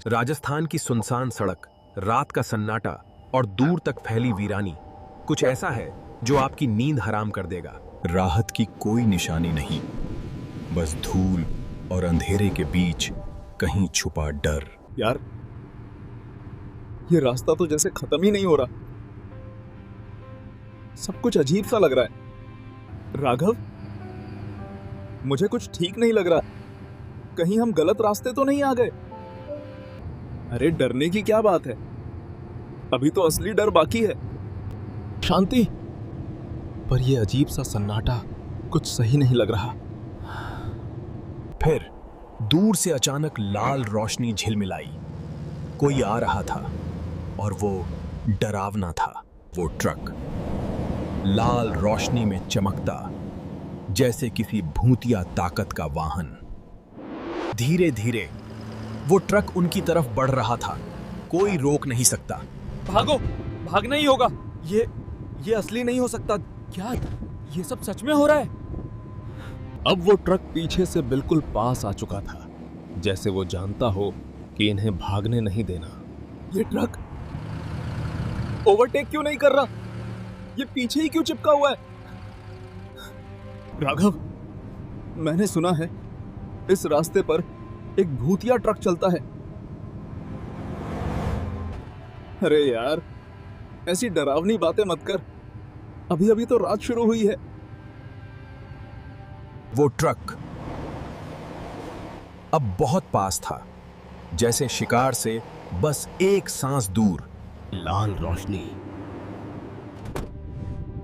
राजस्थान की सुनसान सड़क, रात का सन्नाटा और दूर तक फैली वीरानी कुछ ऐसा है जो आपकी नींद हराम कर देगा। राहत की कोई निशानी नहीं, बस धूल और अंधेरे के बीच कहीं छुपा डर। यार, ये रास्ता तो जैसे खत्म ही नहीं हो रहा। सब कुछ अजीब सा लग रहा है। राघव, मुझे कुछ ठीक नहीं लग रहा। कहीं हम गलत रास्ते तो नहीं आ गए? अरे डरने की क्या बात है, अभी तो असली डर बाकी है। शांति। पर यह अजीब सा सन्नाटा कुछ सही नहीं लग रहा। फिर दूर से अचानक लाल रोशनी झिलमिलाई। कोई आ रहा था और वो डरावना था। वो ट्रक लाल रोशनी में चमकता जैसे किसी भूतिया ताकत का वाहन। धीरे धीरे वो ट्रक उनकी तरफ बढ़ रहा था। कोई रोक नहीं सकता। भागो, भागना ही होगा। ये असली नहीं हो सकता। क्या ये सब सच में हो रहा है? अब वो ट्रक पीछे से बिल्कुल पास आ चुका था, जैसे वो जानता हो कि इन्हें भागने नहीं देना। ये ट्रक ओवरटेक क्यों नहीं कर रहा? ये पीछे ही क्यों चिपका हुआ है? राघव, मैंने सुना है इस रास्ते पर एक भूतिया ट्रक चलता है। अरे यार, ऐसी डरावनी बातें मत कर। अभी अभी तो रात शुरू हुई है। वो ट्रक अब बहुत पास था, जैसे शिकार से बस एक सांस दूर। लाल रोशनी,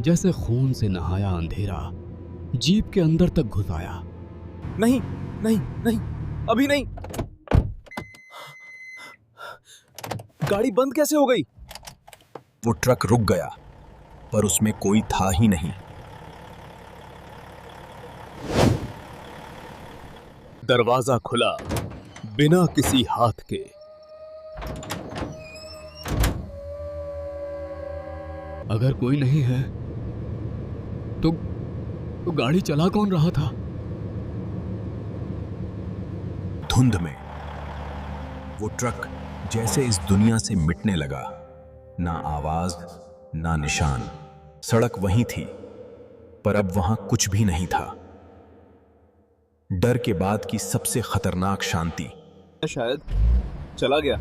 जैसे खून से नहाया अंधेरा, जीप के अंदर तक घुस आया। नहीं नहीं नहीं, अभी नहीं। गाड़ी बंद कैसे हो गई? वो ट्रक रुक गया, पर उसमें कोई था ही नहीं। दरवाजा खुला बिना किसी हाथ के। अगर कोई नहीं है तो गाड़ी चला कौन रहा था? धुंध में वो ट्रक जैसे इस दुनिया से मिटने लगा। ना आवाज, ना निशान। सड़क वहीं थी, पर अब वहां कुछ भी नहीं था। डर के बाद की सबसे खतरनाक शांति। शायद चला गया।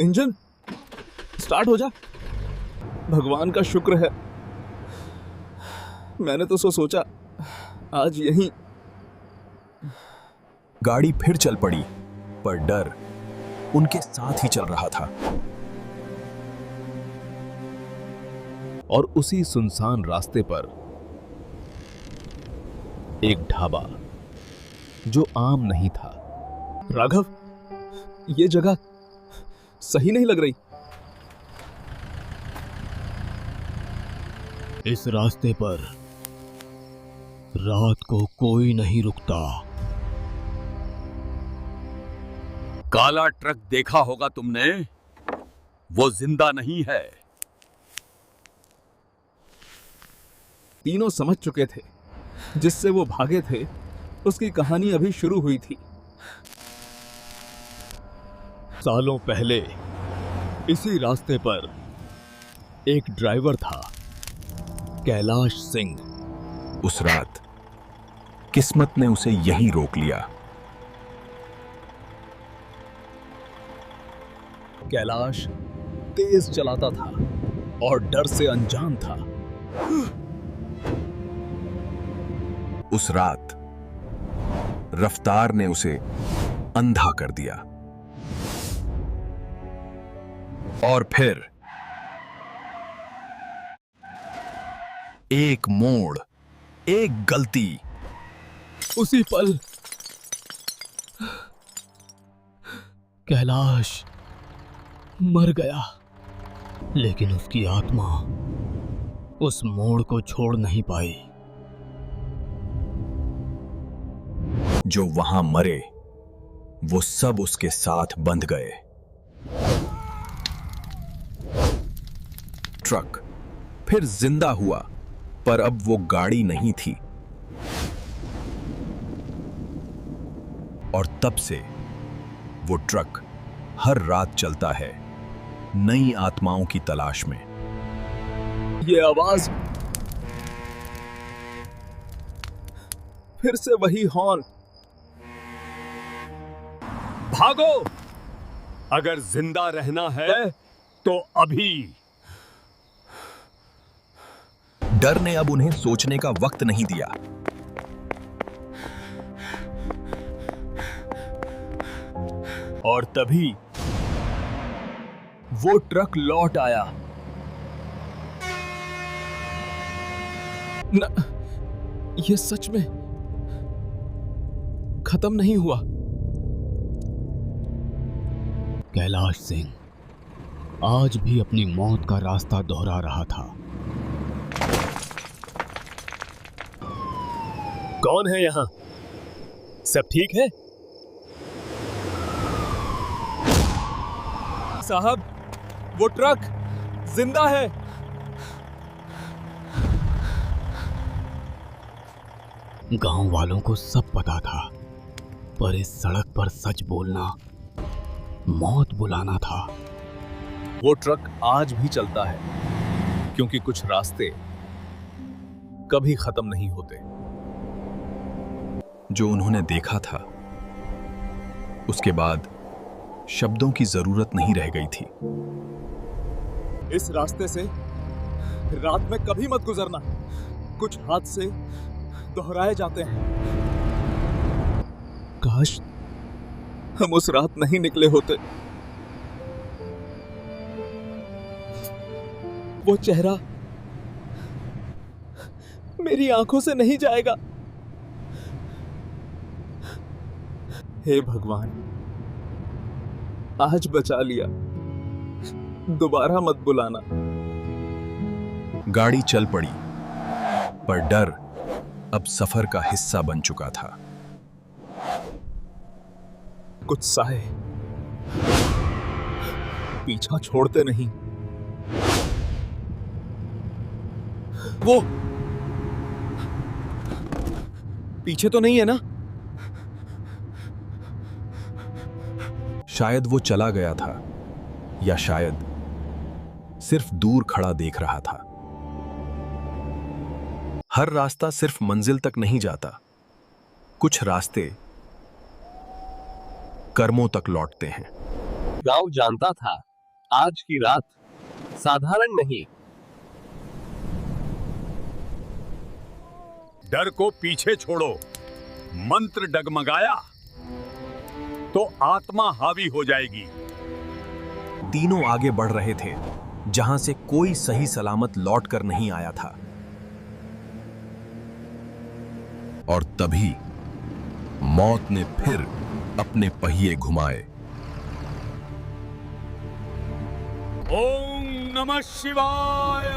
इंजन स्टार्ट हो जा। भगवान का शुक्र है। मैंने तो सोचा आज यहीं। गाड़ी फिर चल पड़ी, पर डर उनके साथ ही चल रहा था। और उसी सुनसान रास्ते पर एक ढाबा जो आम नहीं था। राघव, ये जगह सही नहीं लग रही। इस रास्ते पर रात को कोई नहीं रुकता। काला ट्रक देखा होगा तुमने, वो जिंदा नहीं है। तीनों समझ चुके थे जिससे वो भागे थे, उसकी कहानी अभी शुरू हुई थी। सालों पहले इसी रास्ते पर एक ड्राइवर था, कैलाश सिंह। उस रात किस्मत ने उसे यहीं रोक लिया। कैलाश तेज चलाता था और डर से अनजान था। उस रात रफ्तार ने उसे अंधा कर दिया। और फिर एक मोड़, एक गलती। उसी पल कैलाश मर गया, लेकिन उसकी आत्मा उस मोड़ को छोड़ नहीं पाई। जो वहां मरे वो सब उसके साथ बंध गए। ट्रक फिर जिंदा हुआ, पर अब वो गाड़ी नहीं थी। और तब से वो ट्रक हर रात चलता है, नई आत्माओं की तलाश में। ये आवाज, फिर से वही हॉर्न। भागो, अगर जिंदा रहना है तो अभी। डर ने अब उन्हें सोचने का वक्त नहीं दिया। और तभी वो ट्रक लौट आया। न, ये सच में खत्म नहीं हुआ। कैलाश सिंह आज भी अपनी मौत का रास्ता दोहरा रहा था। कौन है यहां? सब ठीक है? साहब, वो ट्रक जिंदा है। गांव वालों को सब पता था, पर इस सड़क पर सच बोलना मौत बुलाना था। वो ट्रक आज भी चलता है, क्योंकि कुछ रास्ते कभी खत्म नहीं होते। जो उन्होंने देखा था, उसके बाद शब्दों की जरूरत नहीं रह गई थी। इस रास्ते से रात में कभी मत गुजरना। कुछ हादसे दोहराए जाते हैं। काश हम उस रात नहीं निकले होते। वो चेहरा मेरी आंखों से नहीं जाएगा। हे भगवान, आज बचा लिया, दोबारा मत बुलाना। गाड़ी चल पड़ी, पर डर अब सफर का हिस्सा बन चुका था। कुछ साए पीछा छोड़ते नहीं। वो पीछे तो नहीं है ना? शायद वो चला गया था, या शायद सिर्फ दूर खड़ा देख रहा था। हर रास्ता सिर्फ मंजिल तक नहीं जाता, कुछ रास्ते कर्मों तक लौटते हैं। गांव जानता था आज की रात साधारण नहीं। डर को पीछे छोड़ो। मंत्र डगमगाया तो आत्मा हावी हो जाएगी। तीनों आगे बढ़ रहे थे, जहां से कोई सही सलामत लौट कर नहीं आया था। और तभी मौत ने फिर अपने पहिए घुमाए। ओम नमः शिवाय,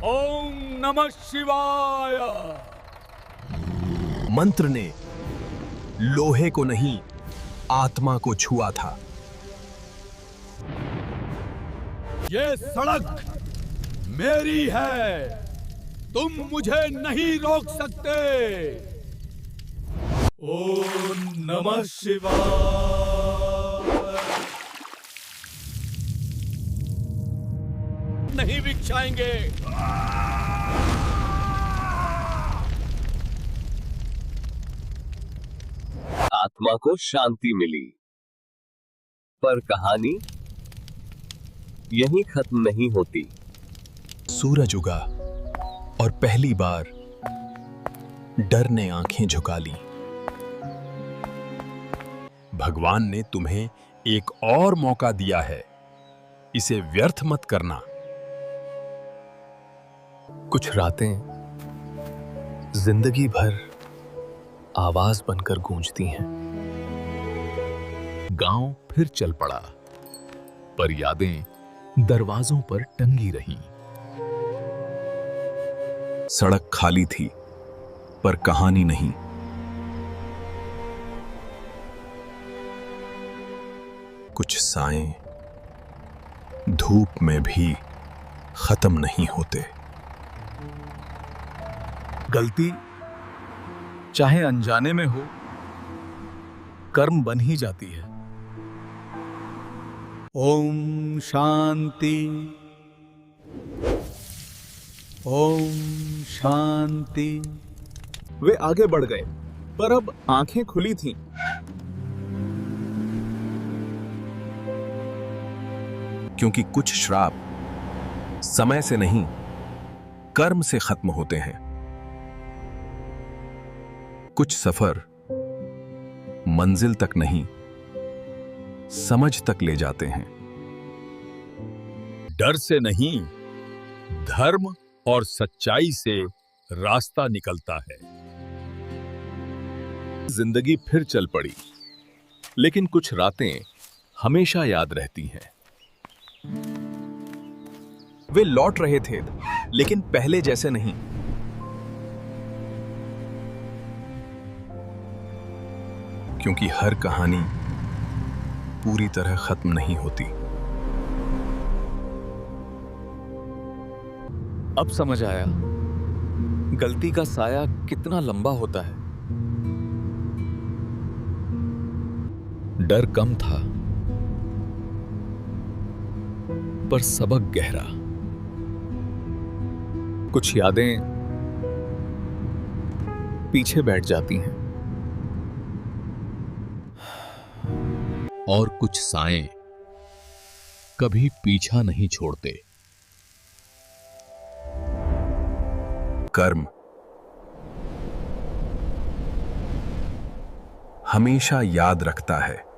ओम नमः शिवाय। मंत्र ने लोहे को नहीं, आत्मा को छुआ था। ये सड़क मेरी है, तुम मुझे नहीं रोक सकते। ओम नमः शिवाय। नहीं बिछाएंगे। आत्मा को शांति मिली, पर कहानी यहीं खत्म नहीं होती। सूरज उगा और पहली बार डर ने आंखें झुका ली। भगवान ने तुम्हें एक और मौका दिया है, इसे व्यर्थ मत करना। कुछ रातें जिंदगी भर आवाज बनकर गूंजती हैं। गांव फिर चल पड़ा, पर यादें दरवाजों पर टंगी रहीं। सड़क खाली थी, पर कहानी नहीं। कुछ साएं धूप में भी खत्म नहीं होते। गलती चाहे अनजाने में हो कर्म बन ही जाती है। ओम शांति, ओम शांति। वे आगे बढ़ गए, पर अब आंखें खुली थीं। क्योंकि कुछ श्राप समय से नहीं, कर्म से खत्म होते हैं। कुछ सफर मंजिल तक नहीं, समझ तक ले जाते हैं। डर से नहीं, धर्म और सच्चाई से रास्ता निकलता है। जिंदगी फिर चल पड़ी, लेकिन कुछ रातें हमेशा याद रहती हैं। वे लौट रहे थे, लेकिन पहले जैसे नहीं। क्योंकि हर कहानी पूरी तरह खत्म नहीं होती। अब समझ आया, गलती का साया कितना लंबा होता है। डर कम था, पर सबक गहरा। कुछ यादें पीछे बैठ जाती हैं, और कुछ साएं कभी पीछा नहीं छोड़ते। कर्म हमेशा याद रखता है